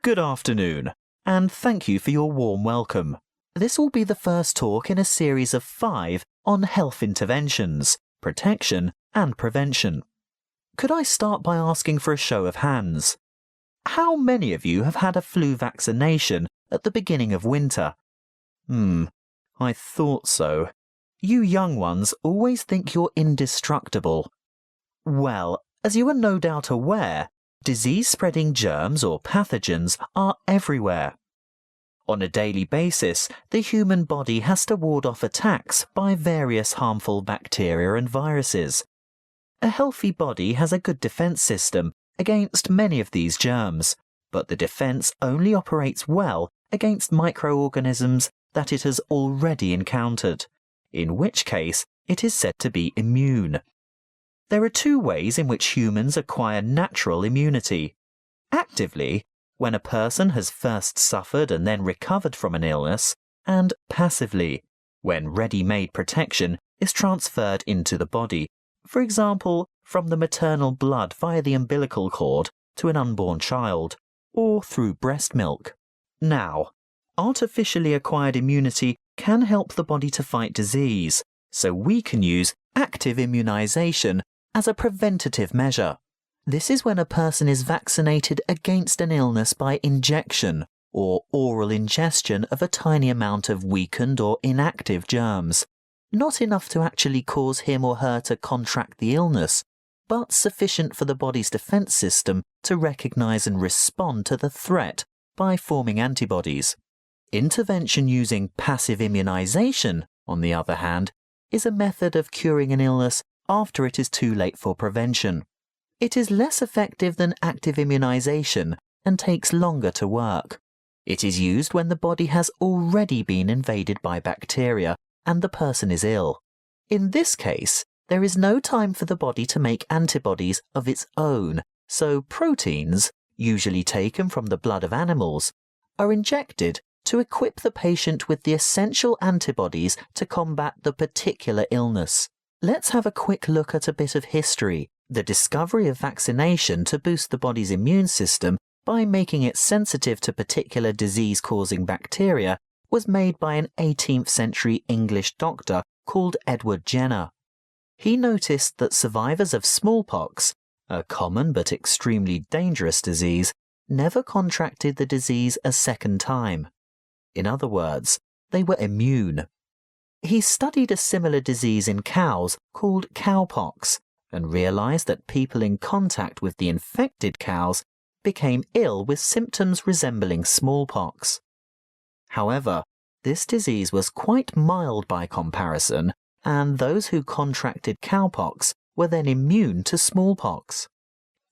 Good afternoon, and thank you for your warm welcome. This will be the first talk in a series of 5 on health interventions, protection and prevention. Could I start by asking for a show of hands? How many of you have had a flu vaccination at the beginning of winter? I thought so. You young ones always think you're indestructible. Well, as you are no doubt aware, disease-spreading germs or pathogens are everywhere. On a daily basis, the human body has to ward off attacks by various harmful bacteria and viruses. A healthy body has a good defense system against many of these germs, but the defense only operates well against microorganisms that it has already encountered, in which case it is said to be immune. There are 2 ways in which humans acquire natural immunity. Actively, when a person has first suffered and then recovered from an illness, and passively, when ready-made protection is transferred into the body, for example, from the maternal blood via the umbilical cord to an unborn child, or through breast milk. Now, artificially acquired immunity can help the body to fight disease, so we can use active immunization as a preventative measure. This is when a person is vaccinated against an illness by injection or oral ingestion of a tiny amount of weakened or inactive germs, not enough to actually cause him or her to contract the illness, but sufficient for the body's defense system to recognize and respond to the threat by forming antibodies. Intervention using passive immunization, on the other hand, is a method of curing an illness after it is too late for prevention. It is less effective than active immunization and takes longer to work. It is used when the body has already been invaded by bacteria and the person is ill. In this case, there is no time for the body to make antibodies of its own, so proteins, usually taken from the blood of animals, are injected to equip the patient with the essential antibodies to combat the particular illness. Let's have a quick look at a bit of history. The discovery of vaccination to boost the body's immune system by making it sensitive to particular disease-causing bacteria was made by an 18th century English doctor called Edward Jenner. He noticed that survivors of smallpox, a common but extremely dangerous disease, never contracted the disease a second time. In other words, they were immune. He studied a similar disease in cows called cowpox and realized that people in contact with the infected cows became ill with symptoms resembling smallpox. However, this disease was quite mild by comparison, and those who contracted cowpox were then immune to smallpox.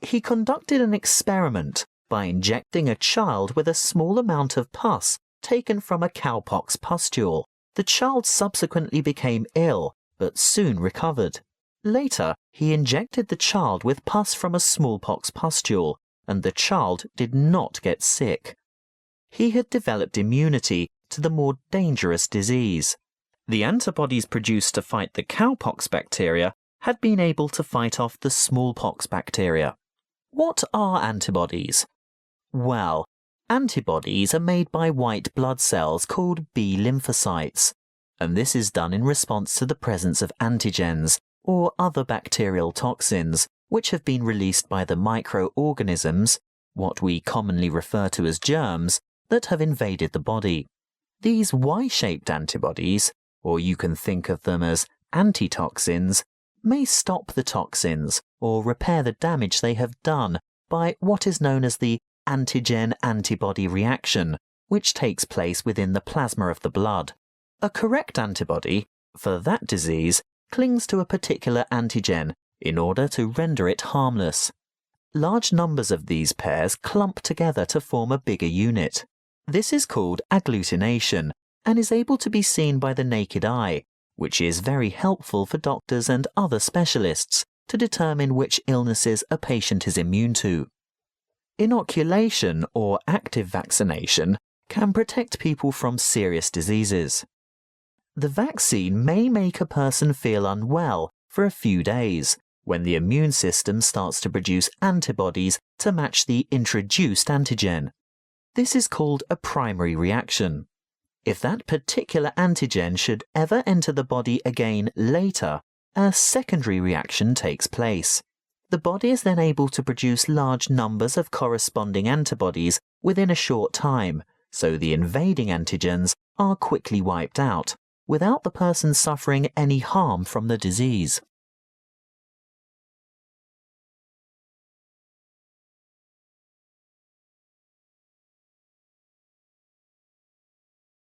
He conducted an experiment by injecting a child with a small amount of pus taken from a cowpox pustule. The child subsequently became ill, but soon recovered. Later, he injected the child with pus from a smallpox pustule, and the child did not get sick. He had developed immunity to the more dangerous disease. The antibodies produced to fight the cowpox bacteria had been able to fight off the smallpox bacteria. What are antibodies? Well, antibodies are made by white blood cells called B lymphocytes, and this is done in response to the presence of antigens, or other bacterial toxins, which have been released by the microorganisms, what we commonly refer to as germs, that have invaded the body. These Y-shaped antibodies, or you can think of them as antitoxins, may stop the toxins or repair the damage they have done by what is known as the antigen-antibody reaction, which takes place within the plasma of the blood. A correct antibody, for that disease, clings to a particular antigen in order to render it harmless. Large numbers of these pairs clump together to form a bigger unit. This is called agglutination and is able to be seen by the naked eye, which is very helpful for doctors and other specialists to determine which illnesses a patient is immune to. Inoculation or active vaccination can protect people from serious diseases. The vaccine may make a person feel unwell for a few days when the immune system starts to produce antibodies to match the introduced antigen. This is called a primary reaction. If that particular antigen should ever enter the body again later, a secondary reaction takes place. The body is then able to produce large numbers of corresponding antibodies within a short time, so the invading antigens are quickly wiped out, without the person suffering any harm from the disease.